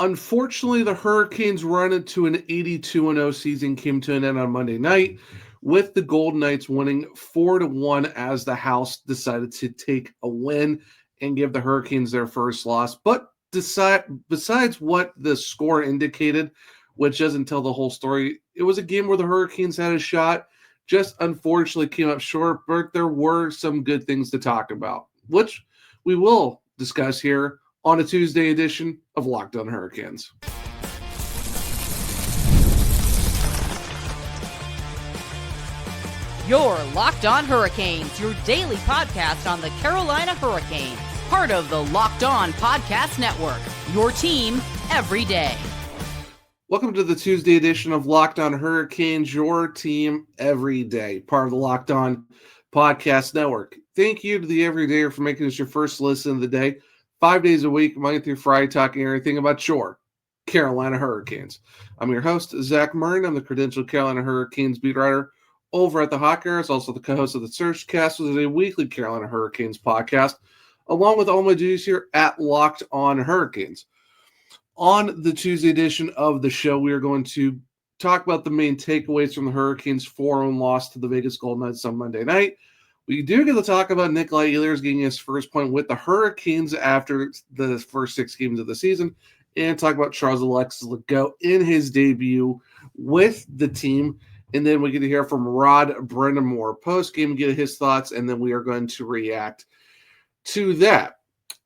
Unfortunately, the Hurricanes' run into an 82-0 season came to an end on Monday night, with the Golden Knights winning 4-1 as the house decided to take a win and give the Hurricanes their first loss. But besides what the score indicated, which doesn't tell the whole story, it was a game where the Hurricanes had a shot, just unfortunately came up short, but there were some good things to talk about, which we will discuss here on a Tuesday edition of Locked On Hurricanes. You're Locked On Hurricanes, your daily podcast on the Carolina Hurricanes. Part of the Locked On Podcast Network, your team every day. Welcome to the Tuesday edition of Locked On Hurricanes, your team every day. Part of the Locked On Podcast Network. Thank you to the Everydayer for making this your first listen of the day. 5 days a week, Monday through Friday, talking everything about your Carolina Hurricanes. I'm your host, Zach Murray. I'm the credentialed Carolina Hurricanes beat writer over at the Hawk Hours, also the co-host of the Surgecast, which is a weekly Carolina Hurricanes podcast, along with all my duties here at Locked On Hurricanes. On the Tuesday edition of the show, we are going to talk about the main takeaways from the Hurricanes' 4-1 loss to the Vegas Golden Knights on Monday night. We do get to talk about Nikolaj Ehlers getting his first point with the Hurricanes after the first 6 games of the season, and talk about Charles Alexis Legault in his debut with the team. And then we get to hear from Rod Brind'Amour post-game, get his thoughts, and then we are going to react to that.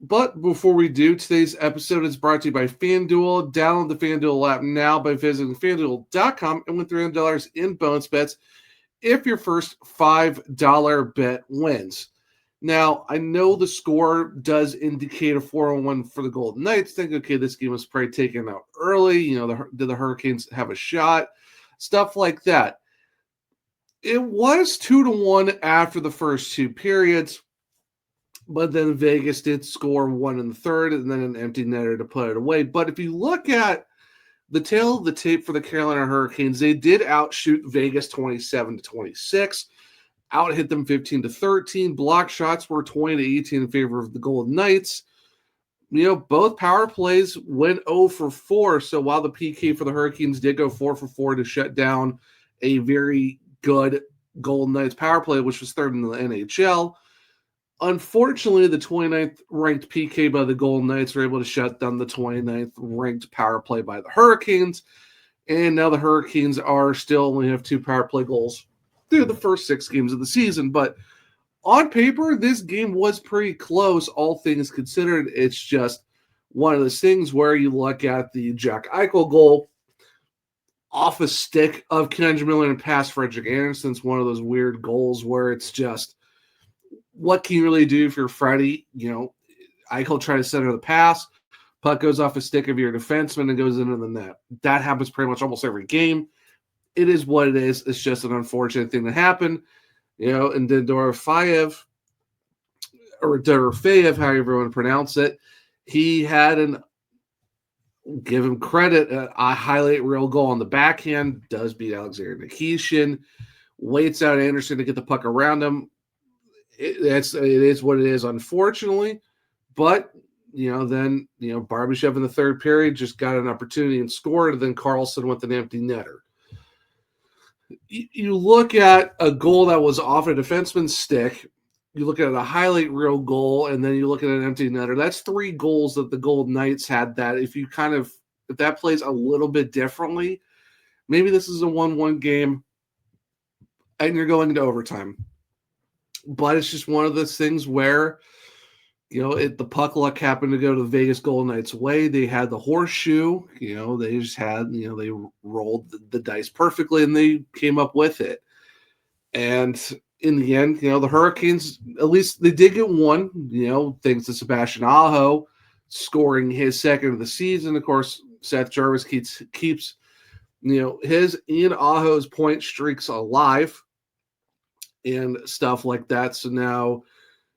But before we do, today's episode is brought to you by FanDuel. Download the FanDuel app now by visiting FanDuel.com and win $300 in bonus bets if your first $5 bet wins. Now, I know the score does indicate a 4-1 for the Golden Knights. Think, okay, this game was probably taken out early. Did the Hurricanes have a shot? Stuff like that. It was 2-1 after the first 2 periods, but then Vegas did score 1 in the third and then an empty netter to put it away. But if you look at the tail of the tape for the Carolina Hurricanes, they did outshoot Vegas 27-26, out-hit them 15-13. Block shots were 20-18 in favor of the Golden Knights. Both power plays went 0 for 4. So while the PK for the Hurricanes did go 4 for 4 to shut down a very good Golden Knights power play, which was third in the NHL, unfortunately, the 29th ranked PK by the Golden Knights were able to shut down the 29th ranked power play by the Hurricanes. And now the Hurricanes are still only have 2 power play goals through the first 6 games of the season. But on paper, this game was pretty close, all things considered. It's just one of those things where you look at the Jack Eichel goal off a stick of Kendra Miller and past Frederik Andersen. It's one of those weird goals where it's just, what can you really do if you're Freddie? Eichel try to center the pass, puck goes off a stick of your defenseman and goes into the net. That happens pretty much almost every game. It is what it is. It's just an unfortunate thing that happened. And then Dorofeyev, however you want to pronounce it, he had give him credit, a highlight reel goal on the backhand, does beat Alexander Nikishin, waits out Anderson to get the puck around him. It is what it is, unfortunately. But, then, Barbashev in the third period just got an opportunity and scored, and then Carlson with an empty netter. You look at a goal that was off a defenseman's stick, you look at a highlight reel goal, and then you look at an empty netter. That's 3 goals that the Golden Knights had that if that plays a little bit differently, maybe this is a 1-1 game and you're going into overtime. But it's just one of those things where, the puck luck happened to go to the Vegas Golden Knights' way. They had the horseshoe, they just had, they rolled the dice perfectly and they came up with it. And in the end, the Hurricanes, at least they did get one, thanks to Sebastian Aho scoring his second of the season. Of course, Seth Jarvis keeps his Ian Aho's point streaks alive and stuff like that. So now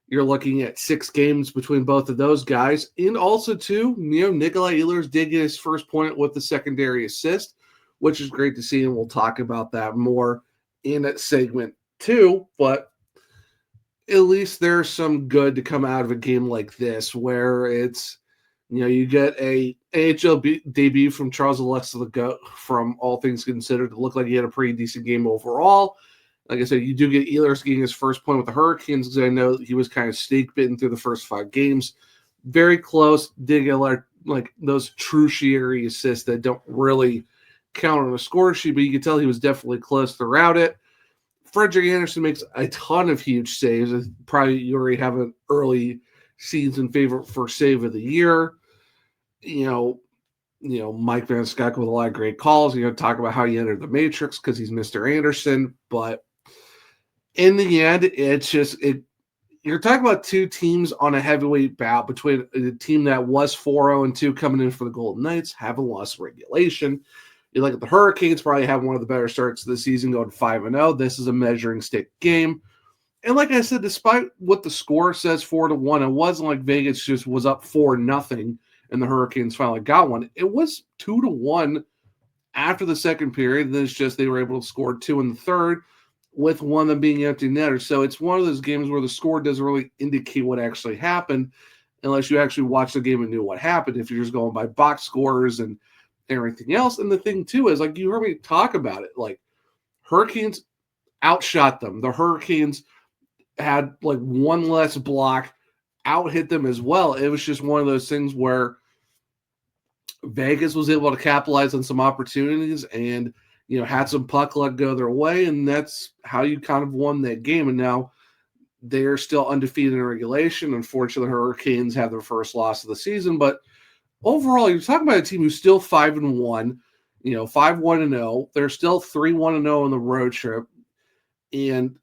you're looking at 6 games between both of those guys. And also, too, Nikolaj Ehlers did get his first point with the secondary assist, which is great to see, and we'll talk about that more in segment 2. But at least there's some good to come out of a game like this where it's, You get a AHL debut from Charles Alexis Legault. From all things considered, it looked like he had a pretty decent game overall. Like I said, you do get Ehlers getting his first point with the Hurricanes, because I know he was kind of snake bitten through the first 5 games. Very close. Did get a lot of, like, those tertiary assists that don't really count on a score sheet, but you can tell he was definitely close throughout it. Frederik Andersen makes a ton of huge saves. Probably you already have an early season favorite for save of the year. Mike Van Skyke with a lot of great calls. Talk about how he entered the Matrix because he's Mr. Anderson. But in the end, it's just you're talking about 2 teams on a heavyweight bout between a team that was 4-0-2 coming in for the Golden Knights, haven't lost regulation. You look at the Hurricanes, probably have one of the better starts of the season, going 5-0. This is a measuring stick game. And like I said, despite what the score says 4-1, it wasn't like Vegas just was up 4-0 and the Hurricanes finally got one. It was 2-1 after the second period. Then it's just they were able to score 2 in the third, with one of them being empty netter. So it's one of those games where the score doesn't really indicate what actually happened unless you actually watch the game and knew what happened. If you're just going by box scores and everything else. And the thing, too, is, like, you heard me talk about it. Like, Hurricanes outshot them. The Hurricanes had, like, one less block, out-hit them as well. It was just one of those things where Vegas was able to capitalize on some opportunities and, had some puck luck go their way, and that's how you kind of won that game. And now they're still undefeated in regulation. Unfortunately, the Hurricanes have their first loss of the season, but overall, you're talking about a team who's still 5-1, 5-1-0. They're still 3-1-0 on the road trip. And,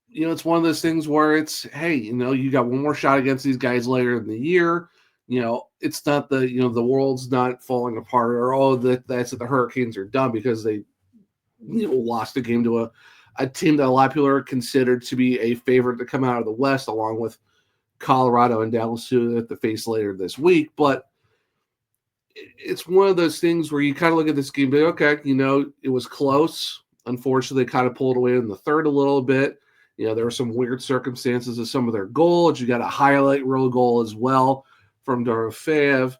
it's one of those things where it's, hey, you got one more shot against these guys later in the year. It's not the world's not falling apart, or, that's it, the Hurricanes are done because they, lost a game to a team that a lot of people are considered to be a favorite to come out of the West, along with Colorado and Dallas, who they have to face later this week. But it's one of those things where you kind of look at this game, but okay, it was close. Unfortunately, they kind of pulled away in the third a little bit. There were some weird circumstances of some of their goals. You got a highlight reel goal as well from Dorofeev.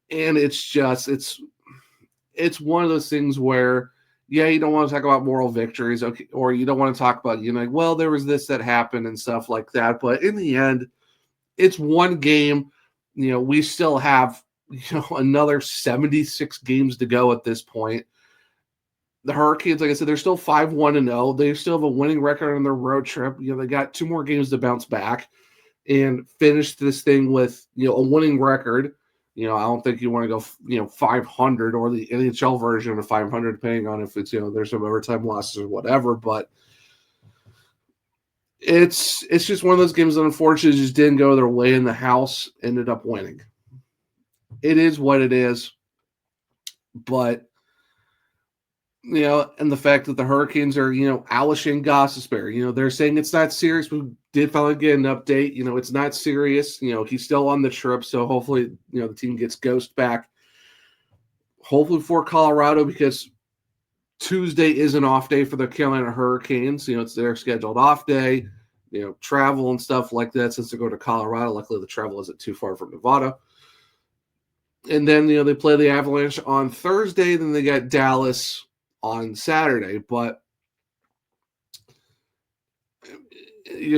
And it's one of those things where, yeah, you don't want to talk about moral victories, okay, or you don't want to talk about, well, there was this that happened and stuff like that. But in the end, it's one game. We still have, another 76 games to go at this point. The Hurricanes, like I said, they're still 5-1-0. They still have a winning record on their road trip. They got 2 more games to bounce back and finish this thing with, a winning record. I don't think you want to go, 500 or the NHL version of 500, depending on if it's, there's some overtime losses or whatever. But it's just one of those games that unfortunately just didn't go their way in the house, ended up winning. It is what it is. But, and the fact that the Hurricanes are, Alishing Gostisbehere, they're saying it's not serious. We did finally get an update. It's not serious. He's still on the trip. So hopefully, the team gets Ghost back. Hopefully for Colorado, because Tuesday is an off day for the Carolina Hurricanes. It's their scheduled off day, travel and stuff like that since they go to Colorado. Luckily, the travel isn't too far from Nevada. And then, they play the Avalanche on Thursday. Then they got Dallas on Saturday. But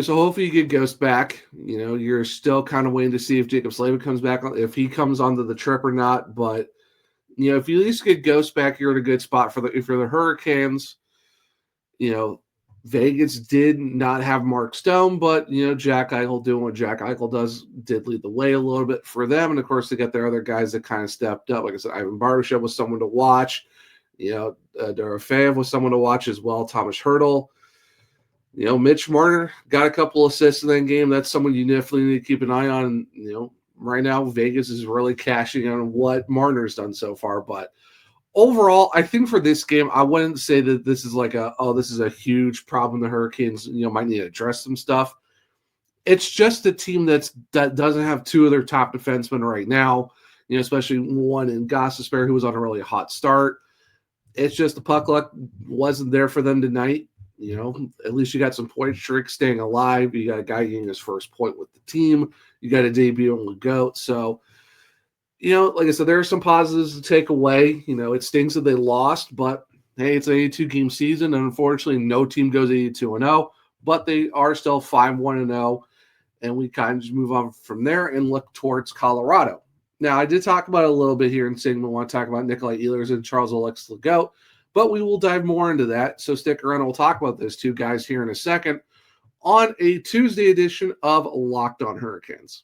so hopefully you get Ghost back. You're still kind of waiting to see if Jacob Slavin comes back, if he comes onto the trip or not. But, if you at least get Ghost back, you're in a good spot for the Hurricanes. Vegas did not have Mark Stone, but, Jack Eichel doing what Jack Eichel does did lead the way a little bit for them. And, of course, they got their other guys that kind of stepped up. Like I said, Ivan Barbashev was someone to watch. Dorofeev was someone to watch as well. Thomas Hertl. Mitch Marner got a couple assists in that game. That's someone you definitely need to keep an eye on. Right now, Vegas is really cashing on what Marner's done so far. But overall, I think for this game, I wouldn't say that this is like this is a huge problem. The Hurricanes, might need to address some stuff. It's just a team that doesn't have 2 of their top defensemen right now, especially one in Gostisbehere who was on a really hot start. It's just the puck luck wasn't there for them tonight. At least you got some point streaks staying alive. You got a guy getting his first point with the team. You got a debut on Legault. So, Like I said, there are some positives to take away. It stings that they lost, but hey, it's an 82-game season, and unfortunately, no team goes 82-0, but they are still 5-1-0, and we kind of just move on from there and look towards Colorado. Now, I did talk about it a little bit here in saying we want to talk about Nikolaj Ehlers and Charles Alexis Legault, but we will dive more into that, so stick around and we'll talk about those two guys here in a second on a Tuesday edition of Locked On Hurricanes.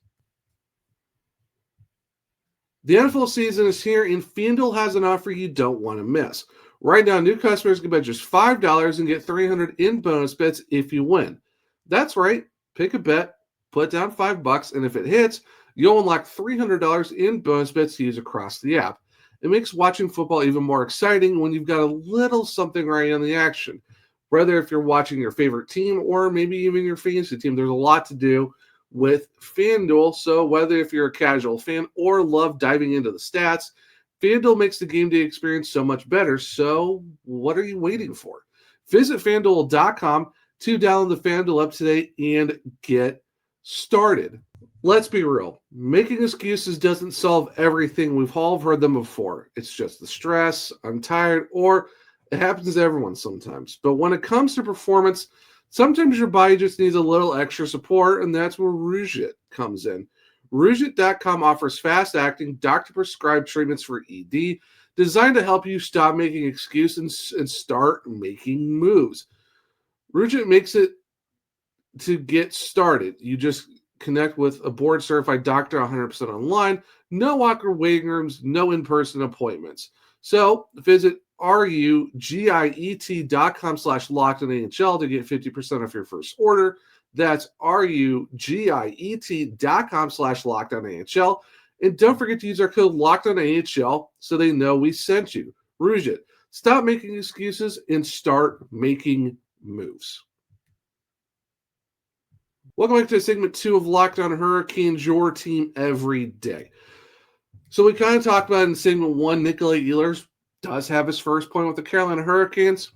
The NFL season is here, and FanDuel has an offer you don't want to miss. Right now, new customers can bet just $5 and get $300 in bonus bets if you win. That's right. Pick a bet, put down $5, and if it hits, you'll unlock $300 in bonus bets to use across the app. It makes watching football even more exciting when you've got a little something right on the action. Whether if you're watching your favorite team or maybe even your fantasy team, there's a lot to do with FanDuel. So whether if you're a casual fan or love diving into the stats, FanDuel makes the game day experience so much better. So what are you waiting for? Visit FanDuel.com to download the FanDuel app today and get started. Let's be real. Making excuses doesn't solve everything. We've all heard them before. It's just the stress, I'm tired, or it happens to everyone sometimes. But when it comes to performance, sometimes your body just needs a little extra support, and that's where Rougit comes in. Rougit.com offers fast-acting, doctor-prescribed treatments for ED designed to help you stop making excuses and start making moves. Rougit makes it to get started. You just connect with a board-certified doctor 100% online, no awkward waiting rooms, no in-person appointments. So visit rugiet.com/lockedonAHL to get 50% off your first order. That's rugiet.com/lockedonAHL. And don't forget to use our code LOCKEDONAHL so they know we sent you. Rougit, stop making excuses and start making moves. Welcome back to segment 2 of Locked On Hurricanes, your team every day. So we kind of talked about in segment 1, Nikolaj Ehlers does have his first point with the Carolina Hurricanes.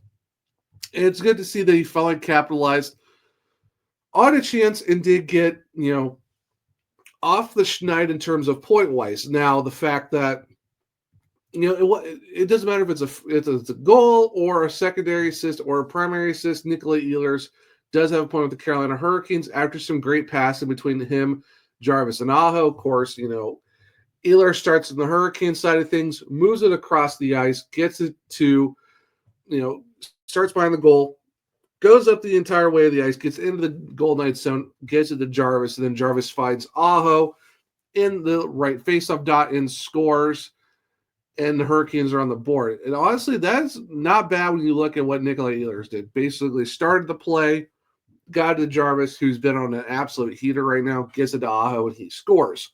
And it's good to see that he finally capitalized on a chance and did get, off the schneid in terms of point-wise. Now, the fact that, it doesn't matter if it's a goal or a secondary assist or a primary assist, Nikolaj Ehlers does have a point with the Carolina Hurricanes after some great passing between him, Jarvis, and Aho. Of course, Ehlers starts on the Hurricane side of things, moves it across the ice, gets it to, starts behind the goal, goes up the entire way of the ice, gets into the goal Knights zone, gets it to Jarvis, and then Jarvis finds Aho in the right faceoff dot and scores, and the Hurricanes are on the board. And honestly, that's not bad when you look at what Nikolaj Ehlers did. Basically started the play, got to Jarvis, who's been on an absolute heater right now, gets it to Aho, and he scores.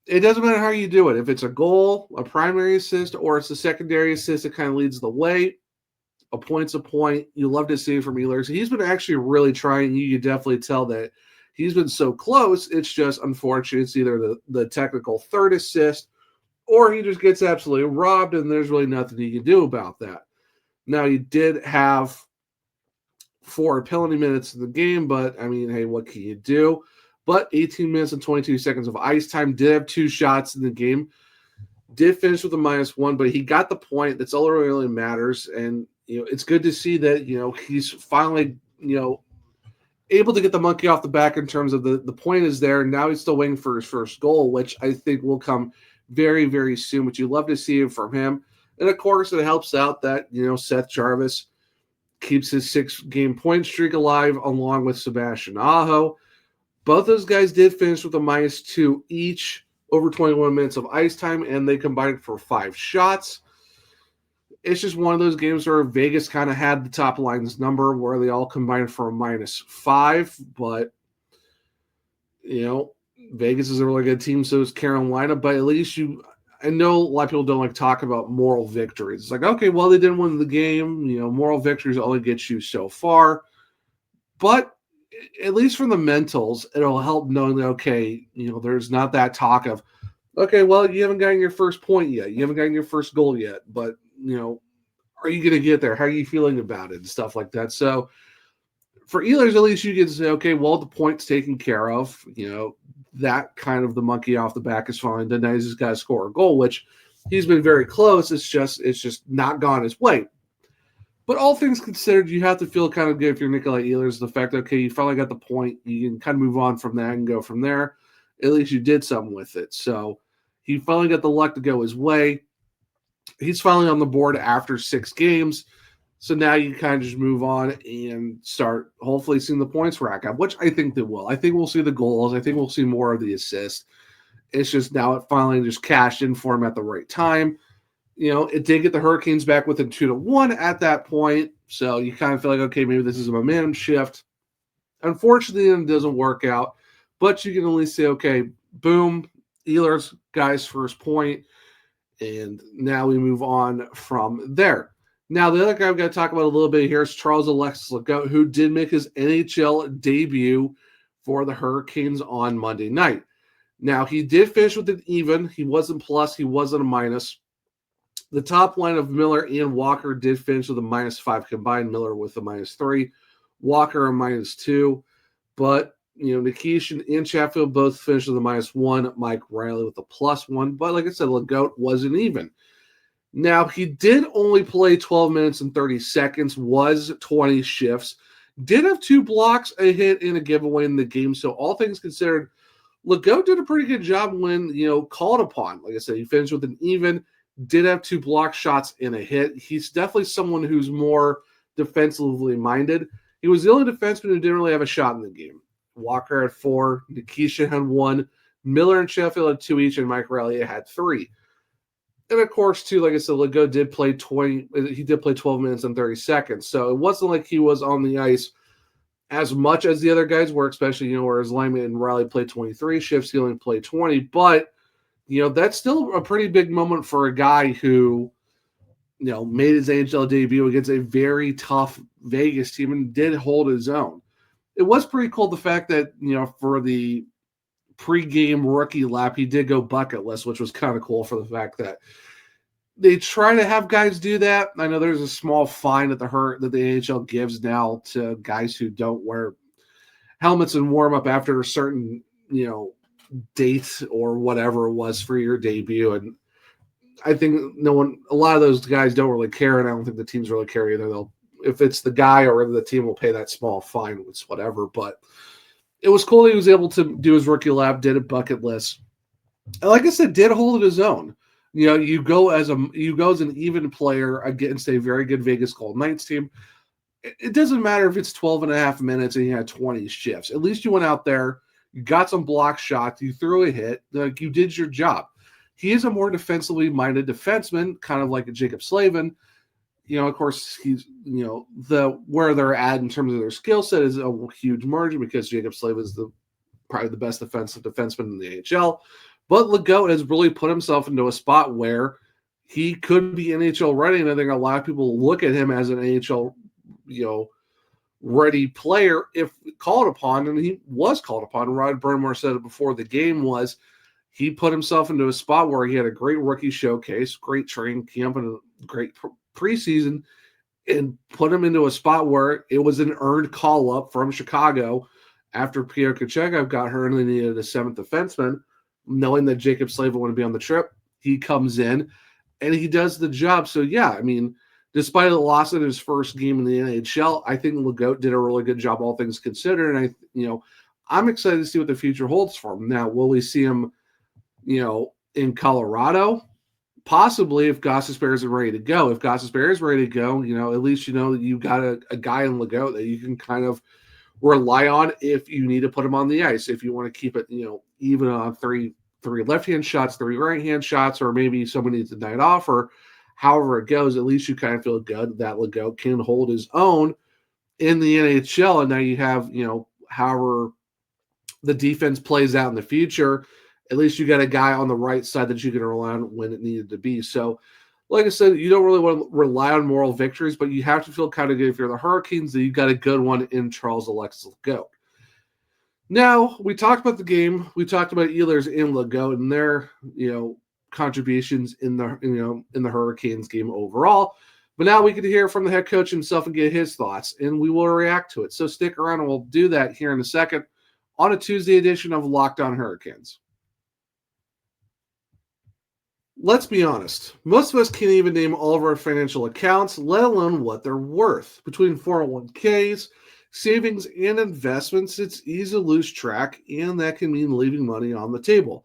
It doesn't matter how you do it. If it's a goal, a primary assist, or it's a secondary assist, it kind of leads the way. A point's a point. You love to see it from Ehlers. He's been actually really trying. You can definitely tell that he's been so close. It's just unfortunate. It's either the technical third assist or he just gets absolutely robbed, and there's really nothing he can do about that. Now, he did have 4 penalty minutes in the game, but, hey, what can you do? But 18 minutes and 22 seconds of ice time, did have 2 shots in the game, did finish with a -1, but he got the point. That's all that really matters. And, it's good to see that, he's finally, able to get the monkey off the back in terms of the point is there. Now he's still waiting for his first goal, which I think will come very, very soon, but you love to see it from him. And, of course, it helps out that, Seth Jarvis keeps his 6-game point streak alive along with Sebastian Aho. Both those guys did finish with a -2 each over 21 minutes of ice time, and they combined for 5 shots. It's just one of those games where Vegas kind of had the top line's number where they all combined for a -5, but, Vegas is a really good team, so is Carolina, but at least I know a lot of people don't like to talk about moral victories. It's like, okay, well, they didn't win the game. Moral victories only get you so far. But at least from the mentals, it'll help knowing that, okay, there's not that talk of, okay, well, you haven't gotten your first point yet. You haven't gotten your first goal yet. But, are you going to get there? How are you feeling about it and stuff like that? So for Ehlers, at least you can say, okay, well, the point's taken care of. that kind of the monkey off the back is falling. Then he's just got to score a goal, which he's been very close. It's just not gone his way. But all things considered, you have to feel kind of good if you're Nikolaj Ehlers. The fact that, okay, you finally got the point. You can kind of move on from that and go from there. At least you did something with it. So he finally got the luck to go his way. He's finally on the board after 6 games. So now you kind of just move on and start hopefully seeing the points rack up, which I think they will. I think we'll see the goals. I think we'll see more of the assists. It's just now it finally just cashed in for him at the right time. It did get the Hurricanes back within 2-1 at that point. So you kind of feel like, okay, maybe this is a momentum shift. Unfortunately, it doesn't work out. But you can at least say, okay, boom, Ehlers, guy's first point. And now we move on from there. Now, the other guy I've got to talk about a little bit here is Charles Alexis Legault, who did make his NHL debut for the Hurricanes on Monday night. Now, he did finish with an even. He wasn't plus. He wasn't a minus. The top line of Miller and Walker did finish with a -5 combined. Miller with a -3. Walker a -2. But, Nikishin and Chatfield both finished with a -1. Mike Riley with a +1. But like I said, Legault wasn't even. Now, he did only play 12 minutes and 30 seconds, was 20 shifts, did have 2 blocks, a hit, and a giveaway in the game. So all things considered, Legault did a pretty good job when, called upon. Like I said, he finished with an even, did have 2 block shots and a hit. He's definitely someone who's more defensively minded. He was the only defenseman who didn't really have a shot in the game. Walker had 4, Nikishin had 1, Miller and Sheffield had 2 each, and Mike Riley had 3. And of course, too, like I said, Legault did play 12 minutes and 30 seconds. So it wasn't like he was on the ice as much as the other guys were, especially, whereas Lyman and Riley played 23 shifts, he only played 20. But, that's still a pretty big moment for a guy who, made his NHL debut against a very tough Vegas team and did hold his own. It was pretty cool, the fact that, for the pre-game rookie lap, he did go bucketless, which was kind of cool for the fact that they try to have guys do that. I know there's a small fine that the NHL gives now to guys who don't wear helmets and warm up after a certain, date or whatever it was for your debut. And I think a lot of those guys don't really care, and I don't think the teams really care either. If it's the guy or the team will pay that small fine, it's whatever. But it was cool he was able to do his rookie lap, did it bucketless. And like I said, did hold his own. You go as an even player against a very good Vegas Golden Knights team. It doesn't matter if it's 12 and a half minutes and you had 20 shifts. At least you went out there, you got some block shots, you threw a hit, like you did your job. He is a more defensively minded defenseman, kind of like a Jacob Slavin. Of course, he's, where they're at in terms of their skill set is a huge margin because Jacob Slavin is probably the best defensive defenseman in the NHL. But Legault has really put himself into a spot where he could be NHL ready, and I think a lot of people look at him as an NHL, ready player if called upon, and he was called upon. Rod Brind'Amour said it before the game he put himself into a spot where he had a great rookie showcase, great training camp, and a great preseason, and put him into a spot where it was an earned call-up from Chicago after Pierre Kochetkov got hurt and they needed a 7th defenseman. Knowing that Jacob Slavin would be on the trip, he comes in and he does the job. So, yeah, despite the loss of his first game in the NHL, I think Legault did a really good job, all things considered. And I'm excited to see what the future holds for him. Now, will we see him, in Colorado? Possibly, if Gostisbehere is ready to go. If Gostisbehere is ready to go, at least that you've got a guy in Legault that you can kind of rely on if you need to put him on the ice. If you want to keep it, even on three left-hand shots, 3 right-hand shots, or maybe someone needs a night off, or however it goes, at least you kind of feel good that Legault can hold his own in the NHL. And now you have, however the defense plays out in the future, at least you got a guy on the right side that you can rely on when it needed to be. So, like I said, you don't really want to rely on moral victories, but you have to feel kind of good if you're the Hurricanes that you've got a good one in Charles Alexis Legault. Now, we talked about the game. We talked about Ehlers and Legault and their, contributions in the Hurricanes game overall. But now we get to hear from the head coach himself and get his thoughts, and we will react to it. So stick around, and we'll do that here in a second on a Tuesday edition of Locked On Hurricanes. Let's be honest. Most of us can't even name all of our financial accounts, let alone what they're worth. Between 401ks, savings, and investments, it's easy to lose track, and that can mean leaving money on the table.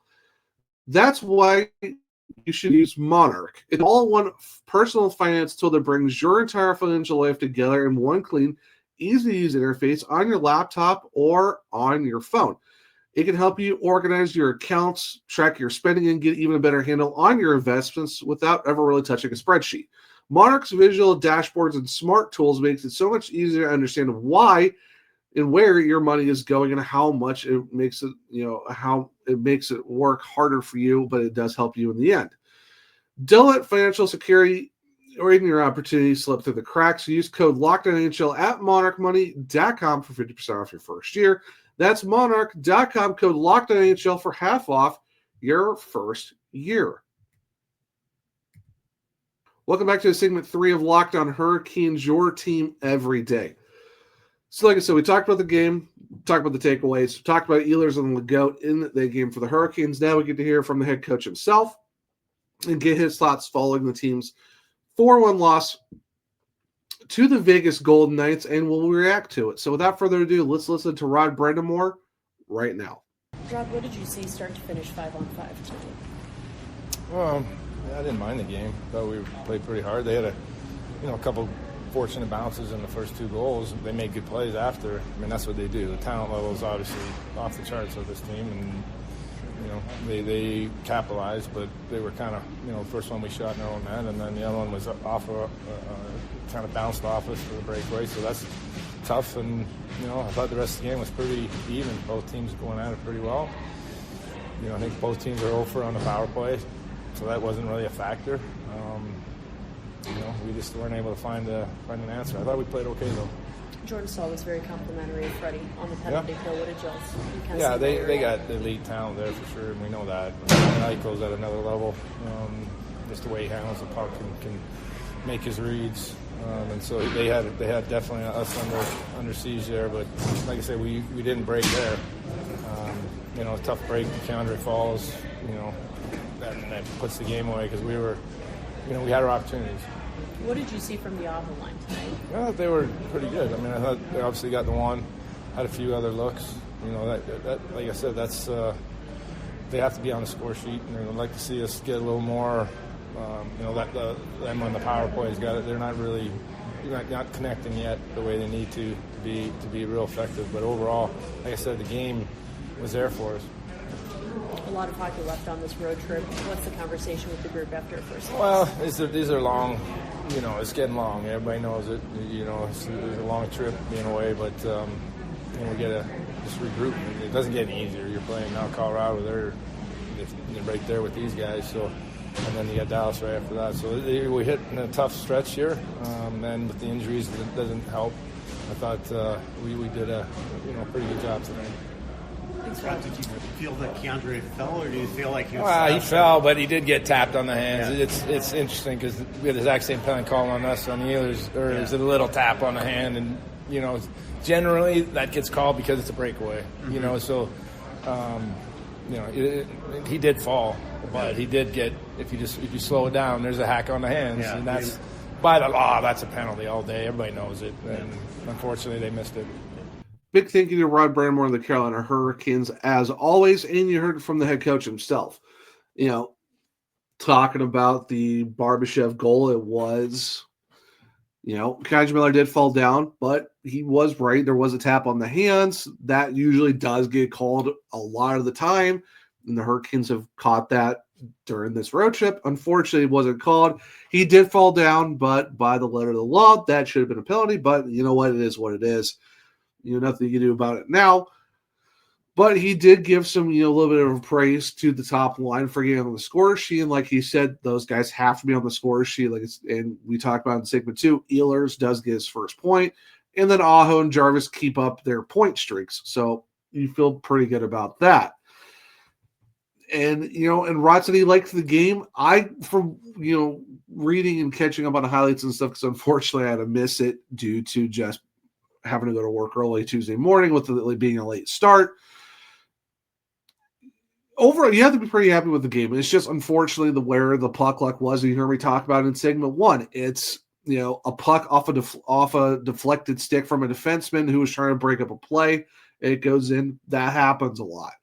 That's why you should use Monarch. It's all-in-one personal finance tool that brings your entire financial life together in one clean, easy-to-use interface on your laptop or on your phone. It can help you organize your accounts, track your spending, and get even a better handle on your investments without ever really touching a spreadsheet. Monarch's visual dashboards and smart tools makes it so much easier to understand why and where your money is going and how much it makes it, how it makes it work harder for you, but it does help you in the end. Don't let financial security or even your opportunity slip through the cracks. Use code LOCKEDONNHL at monarchmoney.com for 50% off your first year. That's monarch.com, code LOCKEDONNHL for half off your first year. Welcome back to segment 3 of Locked On Hurricanes, your team every day. So like I said, we talked about the game, talked about the takeaways, talked about Ehlers and Legault in the game for the Hurricanes. Now we get to hear from the head coach himself and get his thoughts following the team's 4-1 loss to the Vegas Golden Knights, and we'll react to it. So without further ado, let's listen to Rod Brind'Amour right now. Rod, what did you see start to finish 5-on-5 tonight? Well, I didn't mind the game. Thought we played pretty hard. They had a couple fortunate bounces in the first 2 goals. They made good plays after. I mean, that's what they do. The talent level is obviously off the charts with this team, and they capitalized, but they were kind of, the first one we shot in our own net, and then the other one was off kind of bounced off us for the breakaway. So that's tough, and I thought the rest of the game was pretty even. Both teams going at it pretty well. I think both teams are 0-for on the power play, so that wasn't really a factor. We just weren't able to find an answer. I thought we played okay though. Jordan Staal was very complimentary of Freddie on the penalty kill. What did y'all see? Yeah, they got elite talent there for sure, and we know that. Eichel's at another level. Just the way he handles the puck and can make his reads. And so they had definitely us under siege there. But like I said, we didn't break there. A tough break. Keandre falls. And that puts the game away because we had our opportunities. What did you see from the Aho line tonight? Yeah, they were pretty good. I mean, I thought they obviously got the one, had a few other looks. That like I said, that's they have to be on the score sheet, and I'd like to see us get a little more. Them on the power plays got it. They're not really not connecting yet the way they need to be real effective. But overall, like I said, the game was there for us. A lot of hockey left on this road trip. What's the conversation with the group after first loss? Well, these are long. It's getting long. Everybody knows it. It's a long trip being away, but we got to just regroup. It doesn't get any easier. You're playing now Colorado. They're right there with these guys. So, and then you got Dallas right after that. So we hit in a tough stretch here. And with the injuries, it doesn't help. I thought we did a pretty good job tonight. Did you feel that Keandre fell, or do you feel like he was? He fell, but he did get tapped on the hands. Yeah. It's interesting because we had the exact same penalty call on us on the Ehlers, or is it a little tap on the hand, and generally that gets called because it's a breakaway. Mm-hmm. So he did fall, but he did get if you slow it down, there's a hack on the hands, and that's by the law that's a penalty all day. Everybody knows it, and unfortunately they missed it. Big thank you to Rod Brind'Amour and the Carolina Hurricanes, as always, and you heard it from the head coach himself. Talking about the Barbashev goal, it was, Kajsa Miller did fall down, but he was right. There was a tap on the hands. That usually does get called a lot of the time, and the Hurricanes have caught that during this road trip. Unfortunately, it wasn't called. He did fall down, but by the letter of the law, that should have been a penalty, but you know what? It is what it is. Nothing you can do about it now. But he did give some, a little bit of praise to the top line for getting on the score sheet. And like he said, those guys have to be on the score sheet. And we talked about in segment 2, Ehlers does get his first point. And then Aho and Jarvis keep up their point streaks. So you feel pretty good about that. And, and Rod said he liked the game. From reading and catching up on the highlights and stuff, because unfortunately I had to miss it due to just having to go to work early Tuesday morning with it being a late start. overall, you have to be pretty happy with the game. It's just unfortunately where the puck luck was. You hear me talk about it in segment 1. It's a puck off a deflected stick from a defenseman who was trying to break up a play. It goes in. That happens a lot.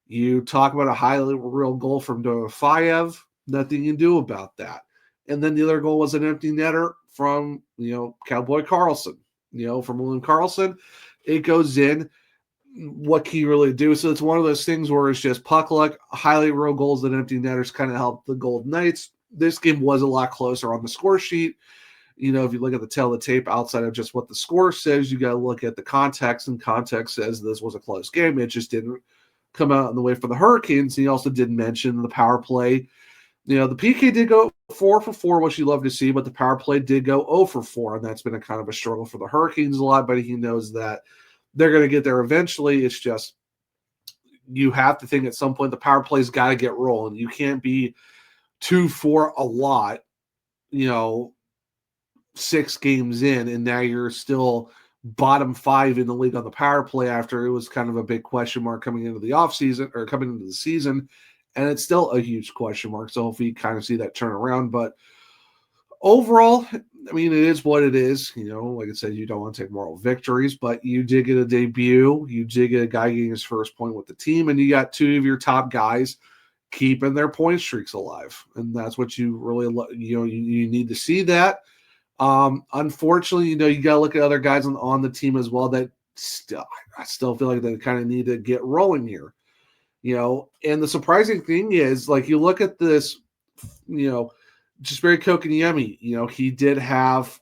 You talk about a highly real goal from Dorofayev. Nothing you can do about that. And then the other goal was an empty netter from Cowboy Carlson. From William Karlsson. It goes in. What can you really do? So it's one of those things where it's just puck luck, highly real goals and empty netters kind of help the Golden Knights. This game was a lot closer on the score sheet. If you look at the tail of the tape outside of just what the score says, you got to look at the context, and context says this was a close game. It just didn't come out in the way for the Hurricanes. He also did mention the power play. The PK did go 4 for 4, which you love to see, but the power play did go 0 for 4, and that's been a kind of a struggle for the Hurricanes a lot, but he knows that they're going to get there eventually. It's just you have to think at some point the power play's got to get rolling. You can't be 2 for a lot, 6 games in, and now you're still bottom 5 in the league on the power play after it was kind of a big question mark coming into the offseason or coming into the season. And it's still a huge question mark. So hopefully you kind of see that turn around. But overall, I mean, it is what it is. Like I said, you don't want to take moral victories, but you did get a debut. You did get a guy getting his first point with the team, and you got 2 of your top guys keeping their point streaks alive. And that's what you really, you need to see that. Unfortunately, you got to look at other guys on the team as well that I still feel like they kind of need to get rolling here. And the surprising thing is, like, you look at this, Jesperi Kotkaniemi, he did have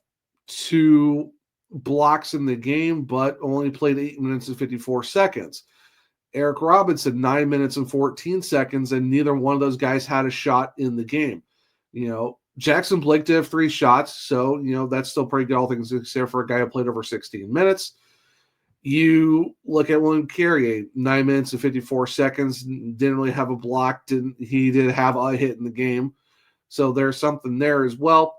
2 blocks in the game, but only played 8 minutes and 54 seconds. Eric Robinson, 9 minutes and 14 seconds, and neither one of those guys had a shot in the game. Jackson Blake did have 3 shots, so, that's still pretty good, all things considered, for a guy who played over 16 minutes. You look at William Carrier, 9 minutes and 54 seconds, didn't really have a block. He did have a hit in the game. So there's something there as well.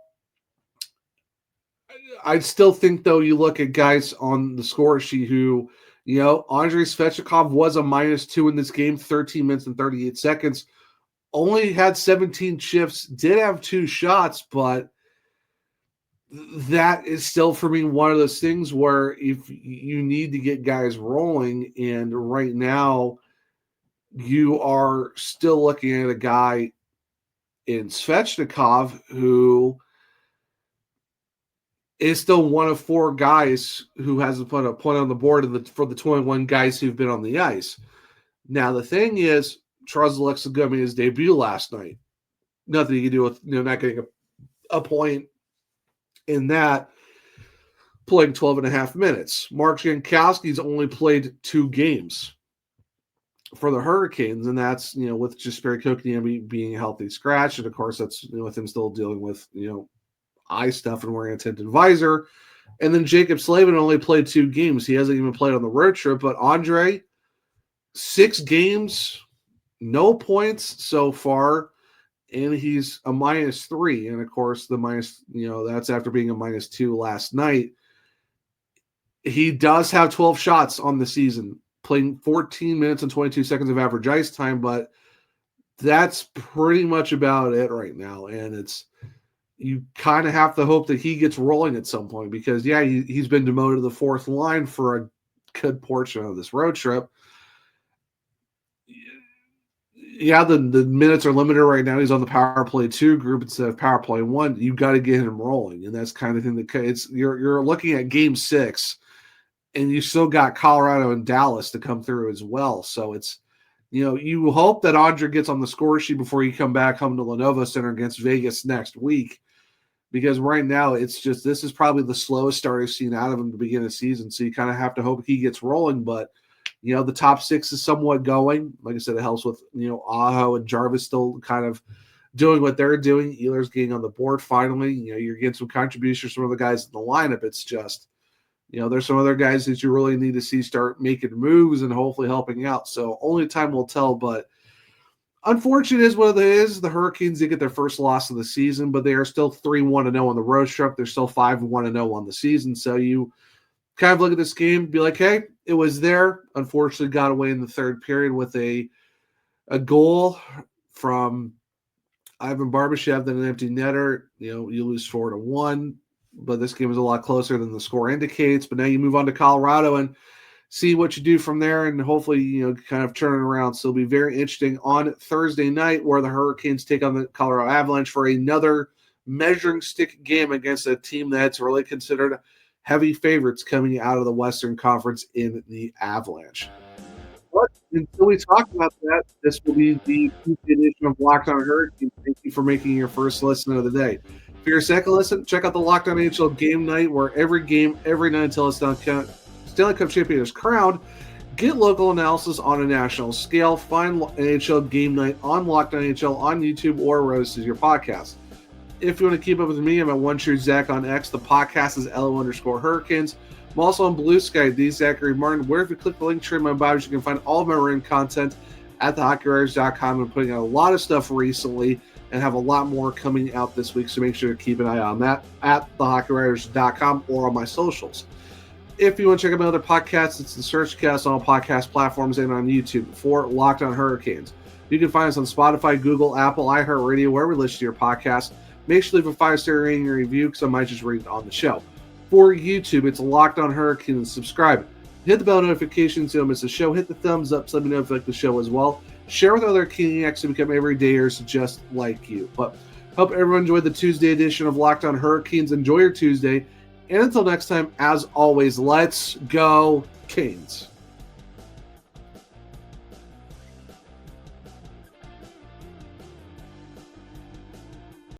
I still think, though, you look at guys on the score sheet who, Andrei Svechnikov was a -2 in this game, 13 minutes and 38 seconds. Only had 17 shifts, did have 2 shots, but that is still, for me, one of those things where if you need to get guys rolling, and right now you are still looking at a guy in Svechnikov who is still one of 4 guys who hasn't put a point on the board for the 21 guys who've been on the ice. Now, the thing is, Charles Alexis Legault made his debut last night. Nothing you can do with not getting a point in that, playing 12 and a half minutes. Mark Jankowski's only played 2 games for the Hurricanes, and that's, with Jesperi Kotkaniemi being a healthy scratch, and of course that's, with him still dealing with, eye stuff and wearing a tinted visor. And then Jacob Slavin only played 2 games. He hasn't even played on the road trip, but Andre, 6 games, no points so far, and he's a -3. And of course, the minus, that's after being a -2 last night. He does have 12 shots on the season, playing 14 minutes and 22 seconds of average ice time, but that's pretty much about it right now. And you kind of have to hope that he gets rolling at some point, because, he's been demoted to the 4th line for a good portion of this road trip. The minutes are limited right now. He's on the power play 2 group instead of power play 1. You got to get him rolling, and that's kind of thing that you're looking at game 6, and you still got Colorado and Dallas to come through as well. So it's, you hope that Andre gets on the score sheet before you come back home to Lenovo Center against Vegas next week, because right now it's just, this is probably the slowest start I've seen out of him to begin the season. So you kind of have to hope he gets rolling, but the top 6 is somewhat going. Like I said, it helps with, Aho and Jarvis still kind of doing what they're doing. Ehlers getting on the board finally. You're getting some contributions from other guys in the lineup. It's just, there's some other guys that you really need to see start making moves and hopefully helping out. So only time will tell, but unfortunate is what it is. The Hurricanes did get their first loss of the season, but they are still 3-1-0 on the road trip. They're still 5-1-0 on the season. So you kind of look at this game, be like, hey, it was there. Unfortunately, got away in the 3rd period with a a goal from Ivan Barbashev, then an empty netter. You lose 4-1, but this game is a lot closer than the score indicates. But now you move on to Colorado and see what you do from there, and hopefully, kind of turn it around. So it'll be very interesting on Thursday night, where the Hurricanes take on the Colorado Avalanche for another measuring stick game against a team that's really considered heavy favorites coming out of the Western Conference in the Avalanche. But until we talk about that, this will be the Tuesday edition of Locked On Hurricanes. Thank you for making your first listen of the day. For your second listen, check out the Locked On NHL Game Night, where every game, every night until it's done, Stanley Cup champion is crowned. Get local analysis on a national scale. Find NHL Game Night on Locked On NHL on YouTube or wherever this is your podcast. If you want to keep up with me, I'm at OneTrueZach on X. The podcast is LO_Hurricanes. I'm also on Blue Sky, the Zachary Martin, where if you click the link tree in my bio, you can find all of my written content at thehockeywriters.com. I'm putting out a lot of stuff recently and have a lot more coming out this week, so make sure to keep an eye on that at thehockeywriters.com or on my socials. If you want to check out my other podcasts, it's the Searchcast on all podcast platforms and on YouTube for Locked On Hurricanes. You can find us on Spotify, Google, Apple, iHeartRadio, wherever you listen to your podcast. Make sure to leave a 5-star rating and review, because I might just read it on the show. For YouTube, it's Locked On Hurricanes. Subscribe. Hit the bell notifications so you don't miss the show. Hit the thumbs up so let me know if you like the show as well. Share with other Kiniacs to become everydayers just like you. But hope everyone enjoyed the Tuesday edition of Locked On Hurricanes. Enjoy your Tuesday. And until next time, as always, let's go Canes.